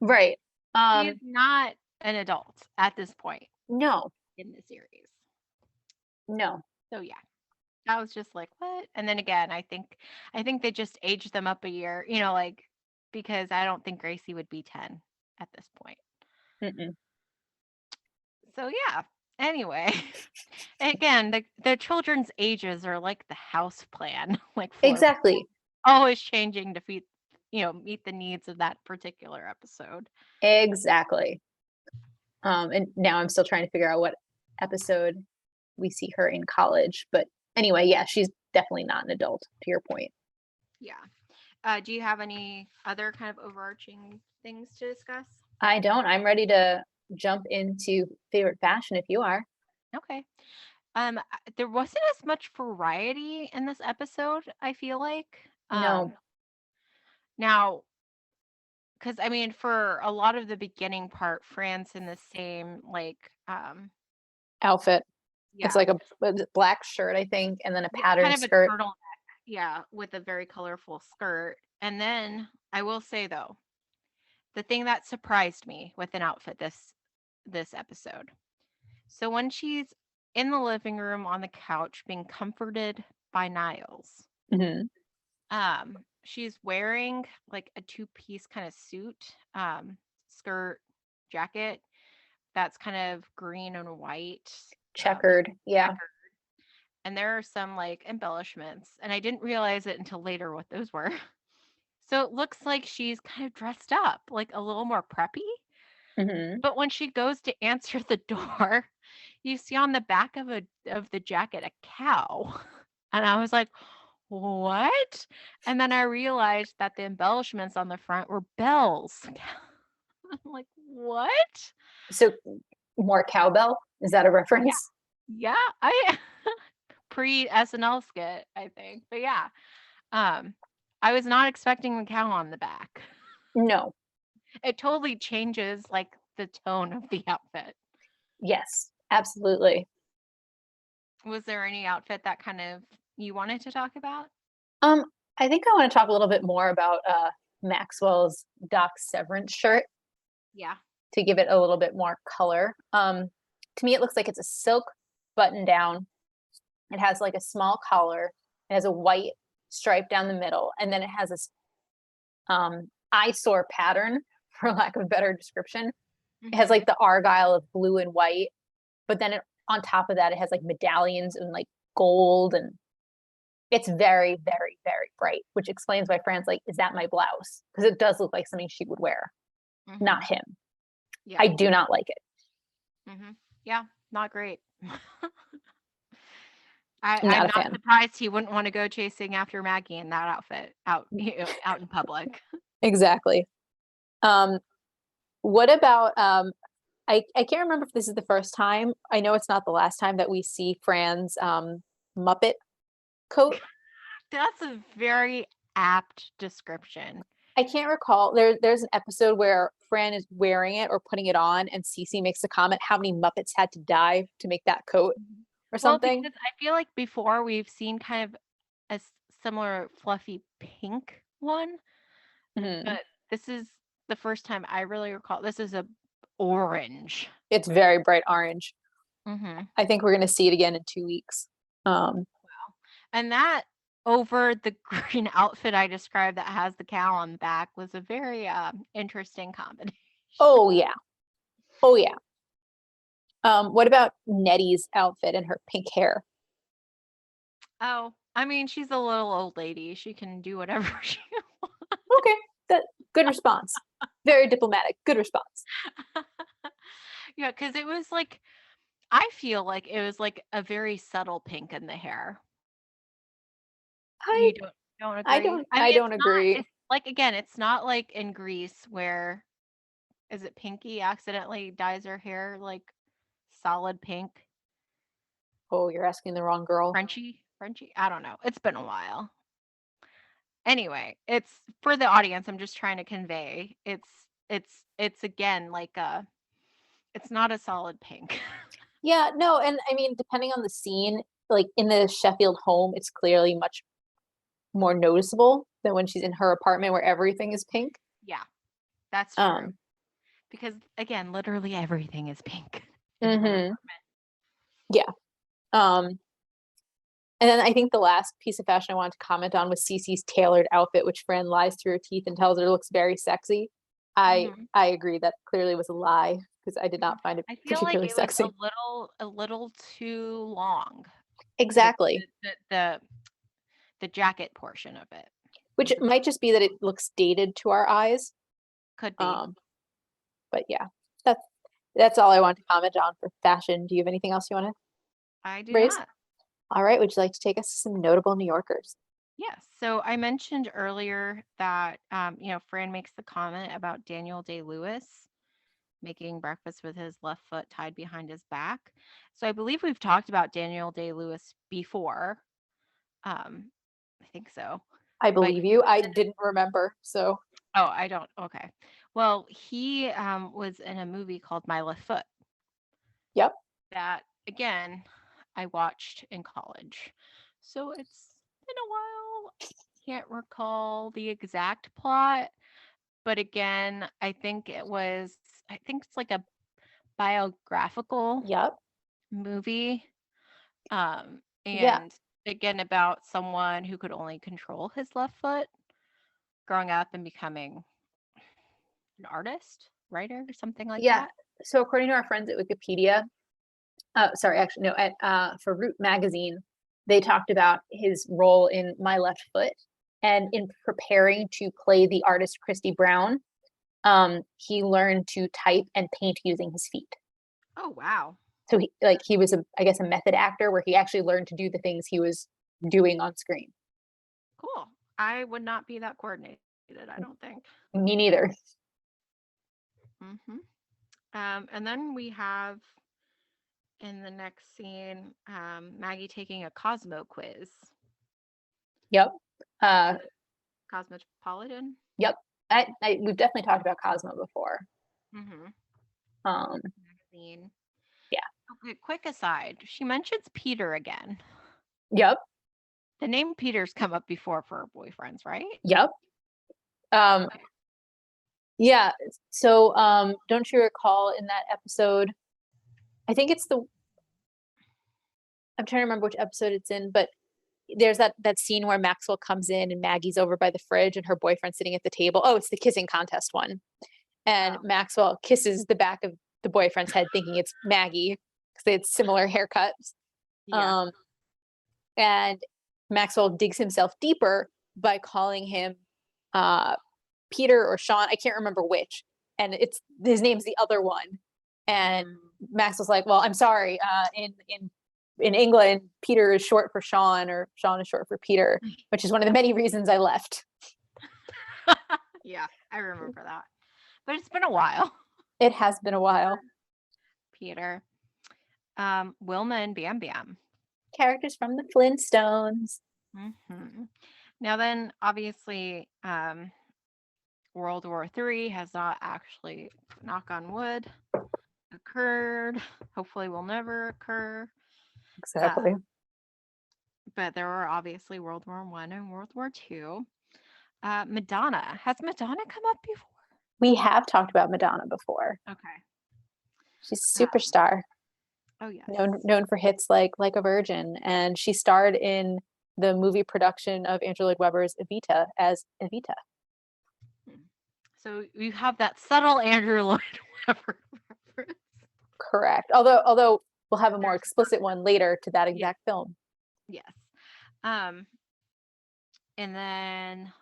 right, She is not an adult at this point no, in the series. no, So yeah, I was just like, "What?" And then again, I think they just aged them up a year, like, because I don't think Gracie would be 10 at this point. mm-mm. So yeah. Anyway, again, the children's ages are like the house plan, like floor Exactly, always changing to meet the needs of that particular episode. exactly. And now I'm still trying to figure out what episode we see her in college, but anyway, yeah, she's definitely not an adult. To your point, Yeah. Do you have any other kind of overarching things to discuss? I don't. I'm ready to jump into favorite fashion if you are. Okay. There wasn't as much variety in this episode, I feel like. No Now, because I mean, for a lot of the beginning part, Fran's in the same, like, outfit. It's Yeah. like a black shirt, I think, and then a It's kind patterned of a skirt. turtleneck, yeah, with a very colorful skirt. And then I will say though, the thing that surprised me with an outfit this episode. So when she's in the living room on the couch being comforted by Niles, Hmm. she's wearing like a two-piece kind of suit, skirt, jacket that's kind of green and white, Checkered. Yeah. checkered. And there are some like embellishments, and I didn't realize it until later what those were. So it looks like she's kind of dressed up, like a little more preppy. Hmm. But when she goes to answer the door, you see on the back of the jacket a cow. And I was like, "What?" And then I realized that the embellishments on the front were bells. I'm like, "What?" So more cowbell. Is that a Yeah. reference? Yeah, I pre SNL skit, I think. But yeah, um, I was not expecting the cow on the back. No. It totally changes like the tone of the outfit. Yes. Absolutely. Was there any outfit that kind of you wanted to talk about? Um, I think I want to talk a little bit more about Maxwell's Doc Severance shirt Yeah. to give it a little bit more color. To me, it looks like it's a silk button down. It has like a small collar. It has a white stripe down the middle, and then it has this eyesore pattern, for lack of a better description. It has Mhm. like the argyle of blue and white, but then on top of that, it has like medallions and like gold, and it's very, very, very bright, which explains why Fran's like, "Is that my blouse?" Because it does look like something she would wear, not Mhm. him. Yeah. I do not like it. Mhm. Yeah, not great. I'm I'm not a not fan. surprised he wouldn't want to go chasing after Maggie in that outfit out out in public. Exactly. Um, what about I can't remember if this is the first time. I know it's not the last time that we see Fran's Muppet coat. That's a very apt description. I can't recall. There's an episode where Fran is wearing it or putting it on, and Cece makes a comment how many Muppets had to die to make that coat Mhm. or Well, something. because I feel like before we've seen kind of a similar fluffy pink one, Mhm. but this is the first time I really recall. This is a orange. It's very bright orange. Mhm. I think we're gonna see it again in 2 weeks. Wow. And that over the green outfit I described that has the cow on the back was a very interesting combination. Oh yeah, oh yeah. What about Nettie's outfit and her pink hair? Oh, I mean, she's a little old lady. She can do whatever she Okay, that good response. Very diplomatic. Good response. Yeah, because it was like I feel like it was like a very subtle pink in the hair. I You don't agree? I mean, I it's don't not agree. it's like again, it's not like in Greece where is it Pinky accidentally dyes her hair like solid pink? Oh, you're asking the wrong girl. Frenchy? Frenchy? I don't know. It's been a while. Anyway, it's for the audience, I'm just trying to convey. It's again like a it's not a solid pink. Yeah, no, and I mean, depending on the scene, like in the Sheffield home, it's clearly much more noticeable than when she's in her apartment where everything is pink. Yeah, that's true. Um, Because again, literally everything is pink in her hmm apartment. yeah. Um, and then I think the last piece of fashion I wanted to comment on was Cece's tailored outfit, which Fran lies through her teeth and tells her looks very sexy. Mhm. I agree that clearly was a lie because I did Mhm. not find it I feel like particularly it was sexy. a little too long. The Exactly. the jacket portion of it Which was a bit might just be that it looks dated to our eyes. could be. Um, but yeah, that's that's all I want to comment on for fashion. Do you have anything else you want to I do raise? not. All right, would you like to take us to some notable New Yorkers? Yes. So I mentioned earlier that Fran makes the comment about Daniel Day-Lewis making breakfast with his left foot tied behind his back. So I believe we've talked about Daniel Day-Lewis before. Um, I think so. I But believe he you. was I in didn't remember, so oh, I don't. Okay. Well, he was in a movie called My Left Foot. yep. That again, I watched in college. So it's been a while. Can't recall the exact plot, but again, I think it's like a biographical Yep. movie. Yeah. And again, about someone who could only control his left foot growing up and becoming an artist, writer, something like Yeah. that. So according to our friends at Wikipedia, sorry, actually, no, at for Root Magazine, they talked about his role in My Left Foot, and in preparing to play the artist Christy Brown, he learned to type and paint using his feet. Oh, wow. So he was I guess a method actor where he actually learned to do the things he was doing on screen. Cool. I would not be that coordinated, I don't think. Me neither. hmm and then we have in the next scene Maggie taking a Cosmo quiz. Yep. Is it Cosmopolitan? Yep. We've definitely talked about Cosmo before. Mm-hmm. Um, Magazine. yeah. Okay, quick aside. She mentions Peter again. Yep. The name Peter's come up before for her boyfriends, right? Yep. Um, yeah. So, don't you recall in that episode? I think it's the. I'm trying to remember which episode it's in, but there's that scene where Maxwell comes in and Maggie's over by the fridge and her boyfriend's sitting at the table. Oh, it's the kissing contest one. And Oh, Maxwell kisses the back of the boyfriend's head, thinking it's Maggie because they had similar haircuts. yeah. Um, and Maxwell digs himself deeper by calling him uh, Peter or Sean. I can't remember which. And it's his name's the other one. And Mm. Maxwell's like, "Well, I'm sorry. In England, Peter is short for Sean, or Sean is short for Peter, which is one of the Yeah. many reasons I left." Yeah, I remember that. But it's been a while. It has been a while. Peter. Wilma and Bam Bam. Characters from the Flintstones. hmm Now then, obviously, World War III has not actually, knock on wood, occurred. Hopefully, will never occur. Uh, Exactly. but there were obviously World War One and World War II. Madonna. Has Madonna come up before? We have talked about Madonna before. Okay. She's a superstar, Oh yes. known for hits like a Virgin, and she starred in the movie production of Andrew Lloyd Webber's Evita as Evita. So you have that subtle Andrew Lloyd Webber reference. Correct. Although we'll have a more explicit one later to that exact film. Yes. Um, and then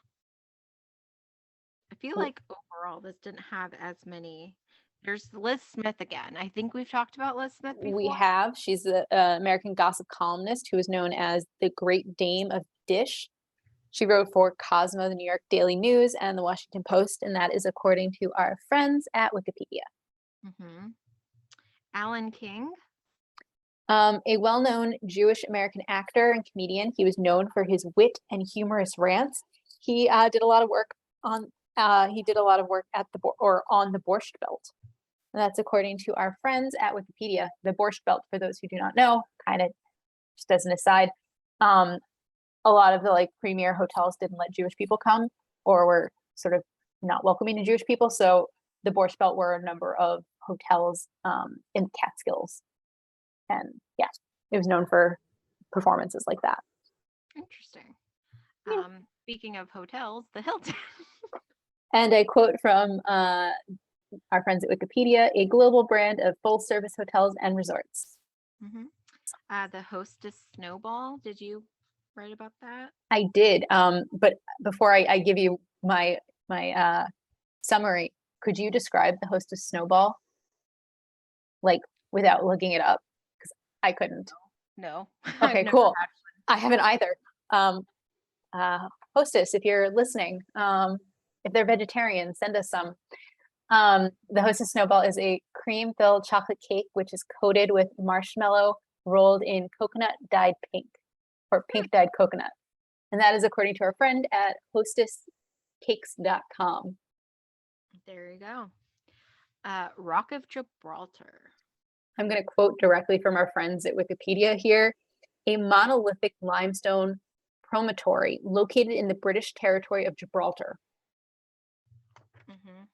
I feel like overall this didn't have as many. There's Liz Smith again. I think we've talked about Liz Smith We before. have. She's the American gossip columnist who is known as the Great Dame of Dish. She wrote for Cosmo, the New York Daily News, and the Washington Post, and that is according to our friends at Wikipedia. Mm-hmm. Alan King. A well-known Jewish American actor and comedian. He was known for his wit and humorous rants. He did a lot of work on. He did a lot of work at on the Borscht Belt. And that's according to our friends at Wikipedia. The Borscht Belt, for those who do not know, kind of just as an aside, um, a lot of the like premier hotels didn't let Jewish people come, or were sort of not welcoming to Jewish people. So the Borscht Belt were a number of hotels in the Catskills, and yeah, it was known for performances like that. Interesting. Yeah. Speaking of hotels, the Hilton. And a quote from our friends at Wikipedia: "A global brand of full-service hotels and resorts." mm-hmm. The Hostess Snowball. Did you write about that? I did, but before I give you my summary, could you describe the Hostess Snowball, like without looking it up? Because I couldn't. No, I've Okay, never cool. had I haven't either. Um, Hostess, if you're listening, if they're vegetarian, send us some. The Hostess Snowball is a cream-filled chocolate cake which is coated with marshmallow rolled in coconut dyed pink, or pink dyed coconut. And that is according to our friend at hostesscakes.com. There you go. Rock of Gibraltar. I'm going to quote directly from our friends at Wikipedia here. A monolithic limestone promontory located in the British territory of Gibraltar. Hmm.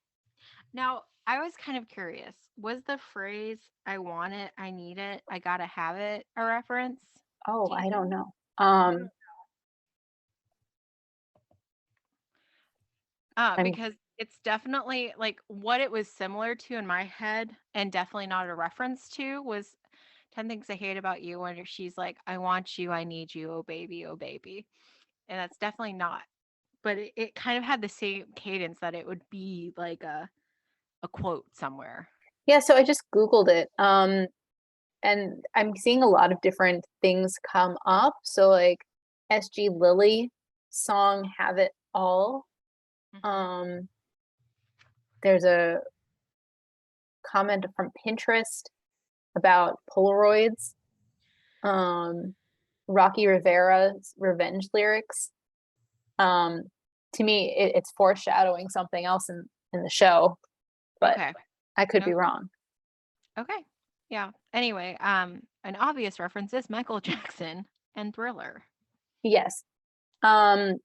Now, I was kind of curious. Was the phrase "I want it, I need it, I gotta have it" a reference? Oh, Do you I don't know? know. Um, I'm Because it's definitely like what it was similar to in my head, and definitely not a reference to, was 10 Things I Hate About You, when she's like, "I want you, I need you, oh baby, oh baby." And that's definitely not. But it kind of had the same cadence that it would be like a quote somewhere. yeah, so I just Googled it. And I'm seeing a lot of different things come up. So like SG Lily song Have It All. Hmm. Um, there's a comment from Pinterest about Polaroids. Um, Rocky Rivera's revenge lyrics. Um, to me, it's foreshadowing something else in the show, but Okay. I could be Okay. wrong. Okay. Yeah. Anyway, an obvious reference is Michael Jackson and Thriller. Yes. Um,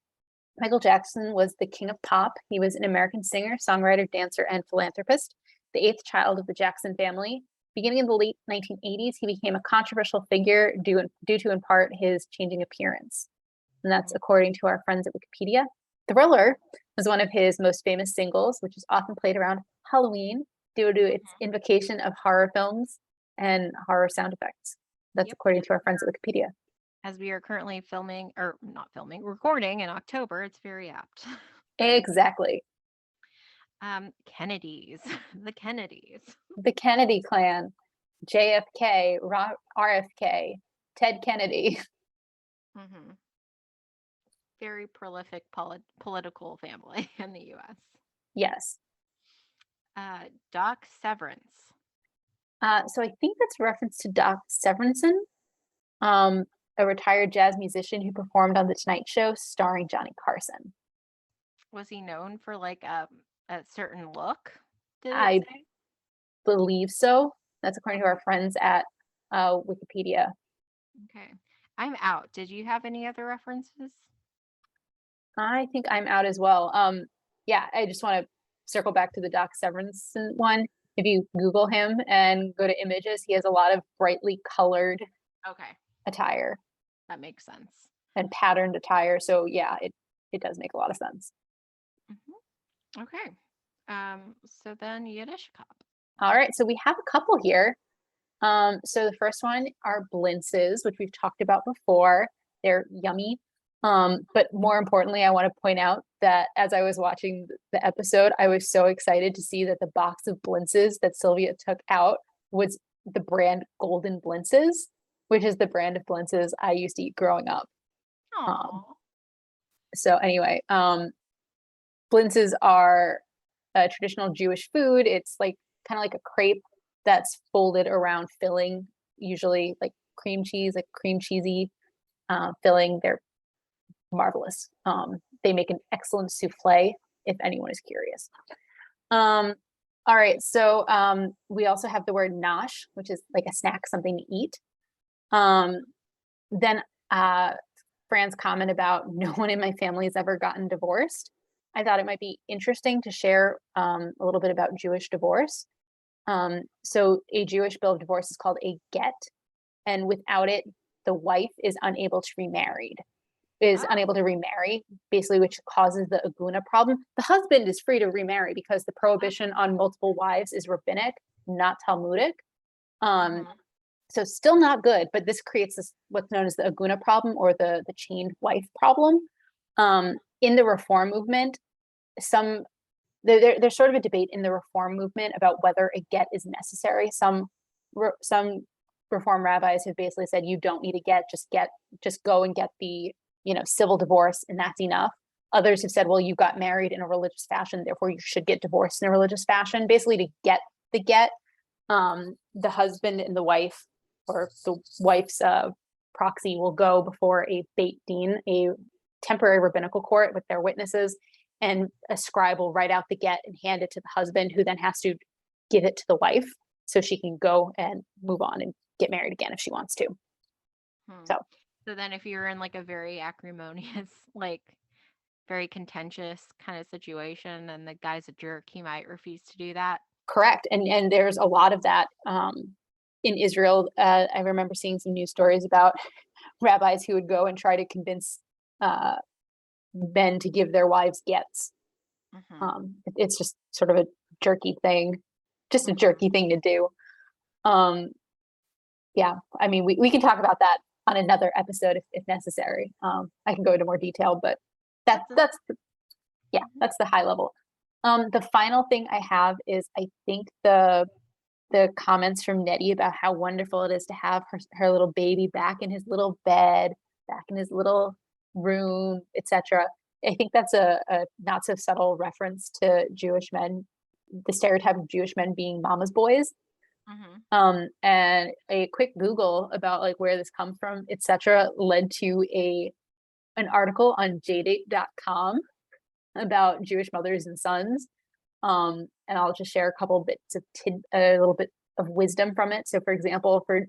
Michael Jackson was the king of pop. He was an American singer, songwriter, dancer, and philanthropist, the eighth child of the Jackson family. Beginning in the late 1980s, he became a controversial figure due to, in part, his changing appearance. And that's Mhm. according to our friends at Wikipedia. Thriller was one of his most famous singles, which is often played around Halloween due to its invocation of horror films and horror sound effects. That's Yep. according to our friends at Wikipedia. As we are currently filming, or not filming, recording in October, it's very apt. Very. Exactly. Kennedys, the Kennedys. The Kennedy clan, JFK, RFK, Ted Kennedy. Hmm. Very prolific political family in the U.S. Yes. Doc Severance. So I think that's a reference to Doc Severinsen, um, a retired jazz musician who performed on The Tonight Show starring Johnny Carson. Was he known for like a certain look? Did it I say? believe so. That's according to Okay. our friends at Wikipedia. Okay. I'm out. Did you have any other references? I think I'm out as well. Yeah, I just want to circle back to the Doc Severinsen one. If you Google him and go to images, he has a lot of brightly colored Okay. attire That makes sense. and patterned attire. So yeah, it does make a lot of sense. Hmm. Okay. So then Yiddish cup. All right, so we have a couple here. So the first one are blintzes, which we've talked about before. They're yummy. But more importantly, I want to point out that as I was watching the episode, I was so excited to see that the box of blintzes that Sylvia took out was the brand Golden Blintzes, which is the brand of blintzes I used to eat growing up. Um, Oh. so anyway, blintzes are a traditional Jewish food. It's like kind of like a crepe that's folded around filling, usually like cream cheese, like cream cheesy filling. They're marvelous. They make an excellent souffle if anyone is curious. Um, all right, so we also have the word nosh, which is like a snack, something to eat. Um, then Fran's comment about no one in my family has ever gotten divorced. I thought it might be interesting to share a little bit about Jewish divorce. So a Jewish bill of divorce is called a get, and without it, the wife is Oh. unable to remarry, basically, which causes the aguna problem. The husband is free to remarry because the prohibition on multiple wives is rabbinic, not Talmudic. Um, Mhm. so still not good, but this creates this what's known as the aguna problem or the chained wife problem. In the reform movement, some there's sort of a debate in the reform movement about whether a get is necessary. Some reform rabbis have basically said you don't need a get, just go and get the civil divorce, and that's enough. Others have said, well, you got married in a religious fashion, therefore you should get divorced in a religious fashion. Basically, to get the get, the husband and the wife, or the wife's proxy, will go before a beit din, a temporary rabbinical court, with their witnesses, and a scribe will write out the get and hand it to the husband, who then has to give it to the wife. so she can go and move on and get married again if she wants to. Hmm. So So then if you're in like a very acrimonious, like very contentious kind of situation and the guy's a jerk, he might refuse to do that. correct. And there's a lot of that in Israel. I remember seeing some news stories about rabbis who would go and try to convince uh, men to give their wives gets. Mm-hmm. It's just sort of a jerky thing, just a Mm-hmm. jerky thing to do. Yeah, I mean, we can talk about that on another episode if necessary. I can go into more detail, but That's it. yeah, Mm-hmm. that's the high level. The final thing I have is I think the comments from Nettie about how wonderful it is to have her little baby back in his little bed, back in his little room, etc. I think that's a not so subtle reference to Jewish men, the stereotype of Jewish men being mama's boys. Mm-hmm. And a quick Google about like where this comes from, etc., led to an article on jdate.com about Jewish mothers and sons. And I'll just share a couple bits of a little bit of wisdom from it. So, for example, for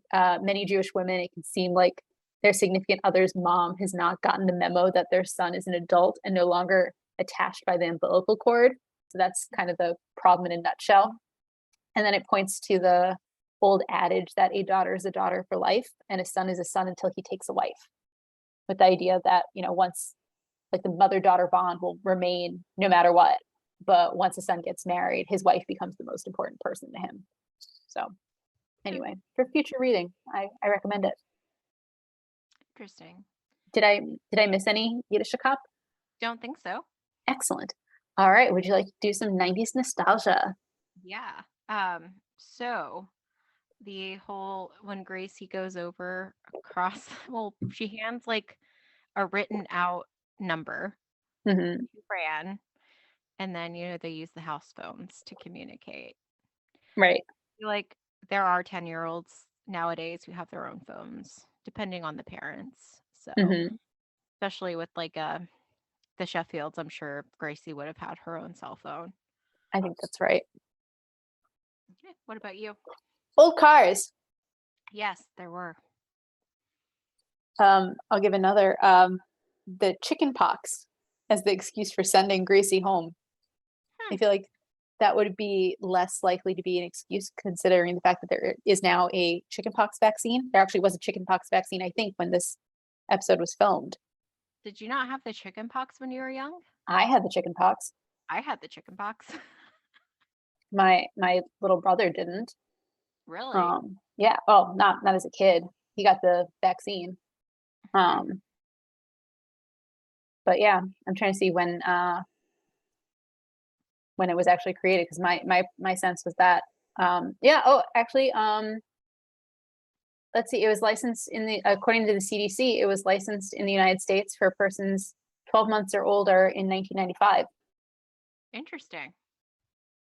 many Jewish women, it can seem like their significant other's mom has not gotten the memo that their son is an adult and no longer attached by the umbilical cord. So that's kind of the problem in a nutshell. And then it points to the old adage that a daughter is a daughter for life and a son is a son until he takes a wife, with the idea that, once like the mother daughter bond will remain no matter what. But once a son gets married, his wife becomes the most important person to him. So anyway, for future reading, I recommend it. Interesting. Did I miss any Yiddish cop? Don't think so. Excellent. All right. Would you like to do some 90s nostalgia? Yeah. So the whole when Gracie goes over across, well, she hands like a written out number Mm-hmm. to Fran, and then they use the house phones to communicate. Right. Like there are 10-year-olds nowadays who have their own phones, depending on the parents. So Mm-hmm. especially with like the Sheffields, I'm sure Gracie would have had her own cell phone. I think that's right. Okay, what about you? Old cars. Yes, there were. I'll give another. The chicken pox as the excuse for sending Gracie home. Hmm. I feel like that would be less likely to be an excuse considering the fact that there is now a chickenpox vaccine. There actually was a chickenpox vaccine, I think, when this episode was filmed. Did you not have the chicken pox when you were young? I had the chickenpox. I had the chicken pox. My little brother didn't. Really? Yeah. Well, not as a kid. He got the vaccine. Hmm. But yeah, I'm trying to see when it was actually created because my sense was that yeah. Oh, actually, let's see, it was licensed according to the CDC, it was licensed in the United States for persons 12 months or older in 1995. Interesting.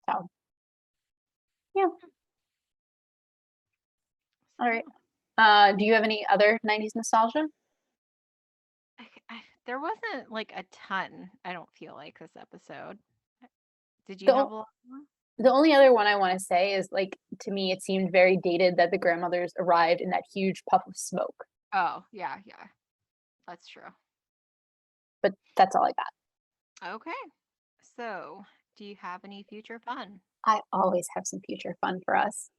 So, yeah. All right. So, Do you have any other 90s nostalgia? there wasn't like a ton, I don't feel like, this episode. Did you The, have a lot more? the only other one I want to say is like, to me, it seemed very dated that the grandmothers arrived in that huge puff of smoke. Oh, yeah, yeah. That's true. But that's all I got. Okay. So, do you have any future fun? I always have some future fun for us.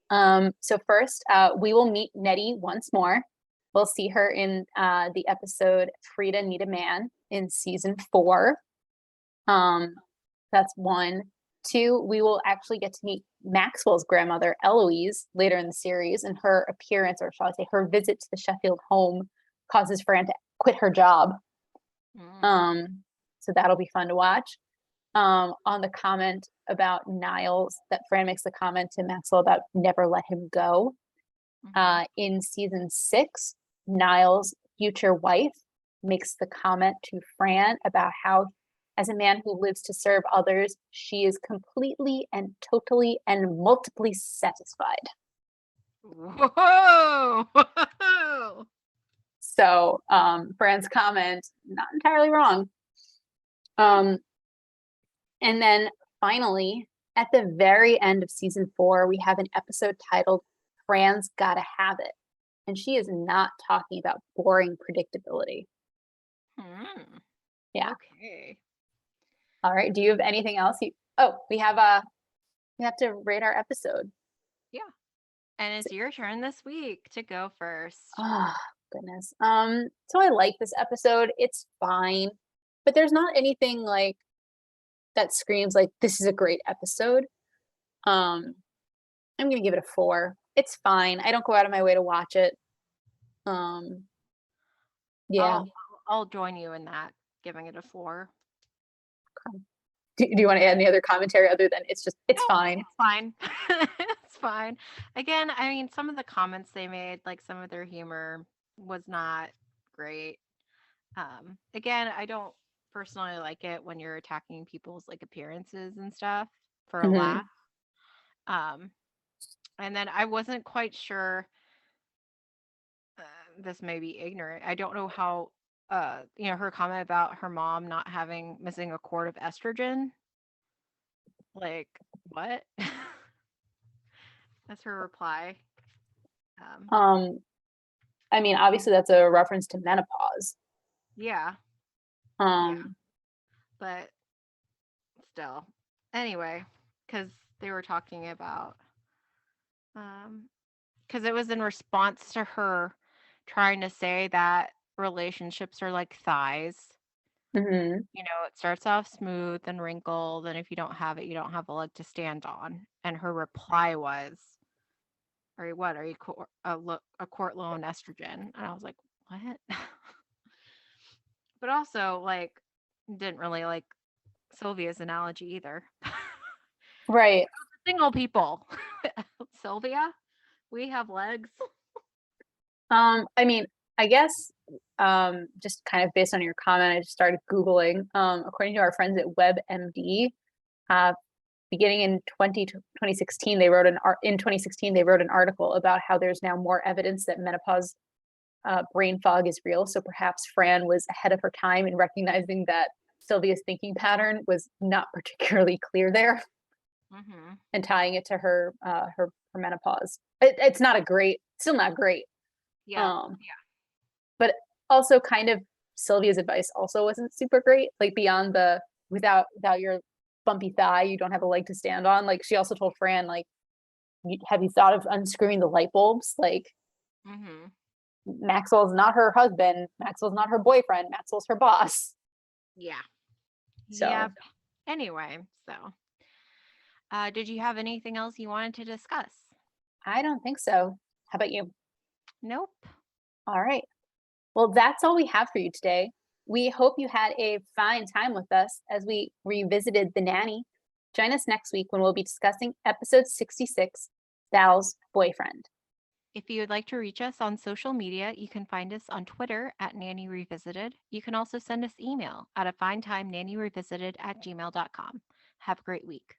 So first, we will meet Nettie once more. We'll see her in the episode Frida Need a Man in season 4. That's one. Two, we will actually get to meet Maxwell's grandmother, Eloise, later in the series, and her appearance, or shall I say, her visit to the Sheffield home causes Fran to quit her job. Mm, So that'll be fun to watch. On the comment about Niles, that Fran makes the comment to Maxwell about never let him go. mm-hmm. In season 6, Niles' future wife makes the comment to Fran about how, as a man who lives to serve others, she is completely and totally and multiply satisfied. Whoa! Whoa! So, Fran's comment, not entirely wrong. And then finally, At the very end of season 4, we have an episode titled Fran's Gotta Have It. And she is not talking about boring predictability. Hmm. Yeah. Okay. All right. Do you have anything else? We have to rate our episode. Yeah. And it's your turn this week to go first. Oh, goodness. So I like this episode. It's fine, but there's not anything like that screams like this is a great episode. Um, I'm gonna give it a 4. It's fine. I don't go out of my way to watch it. Um, yeah. I'll join you in that, giving it a 4. Do you want to add any other commentary other than it's No, fine? it's fine. It's fine. Again, I mean, some of the comments they made, like some of their humor was not great. Again, I don't personally like it when you're attacking people's like appearances and stuff for a Hmm. laugh. Um, and then I wasn't quite sure. Uh, this may be ignorant. I don't know how. Her comment about her mom not having missing a quart of estrogen. Like what? That's her reply. Um, Um, I mean, obviously that's a reference to menopause. yeah, yeah, Um, but still. Anyway, because they were talking about, because it was in response to her trying to say that relationships are like thighs. mhm. It starts off smooth and wrinkled, and if you don't have it, you don't have a leg to stand on. And her reply was, "Are you what? Are you a quart low in estrogen?" And I was like, "What?" But also, like, didn't really like Sylvia's analogy either. Right. Single people. Sylvia, we have legs. I mean, I guess just kind of based on your comment, I just started Googling. According to our friends at WebMD, uh, beginning in 2016, in 2016 they wrote an article about how there's now more evidence that menopause brain fog is real. So perhaps Fran was ahead of her time in recognizing that Sylvia's thinking pattern was not particularly clear there, Mm-hmm. and tying it to her menopause. Still not great. Yeah. Um, but also kind of Sylvia's advice also wasn't super great. Like beyond the without your bumpy thigh, you don't have a leg to stand on. Like she also told Fran, like, have you thought of unscrewing the light bulbs? Like Mm-hmm. Maxwell's not her husband. Maxwell's not her boyfriend. Maxwell's her boss. Yeah. So Yep. Anyway, so did you have anything else you wanted to discuss? I don't think so. How about you? Nope. All right. Well, that's all we have for you today. We hope you had a fine time with us as we revisited The Nanny. Join us next week when we'll be discussing episode 66, Val's Boyfriend. If you would like to reach us on social media, you can find us on Twitter at Nanny Revisited. You can also send us email at afinetimenannyrevisited@gmail.com. Have a great week.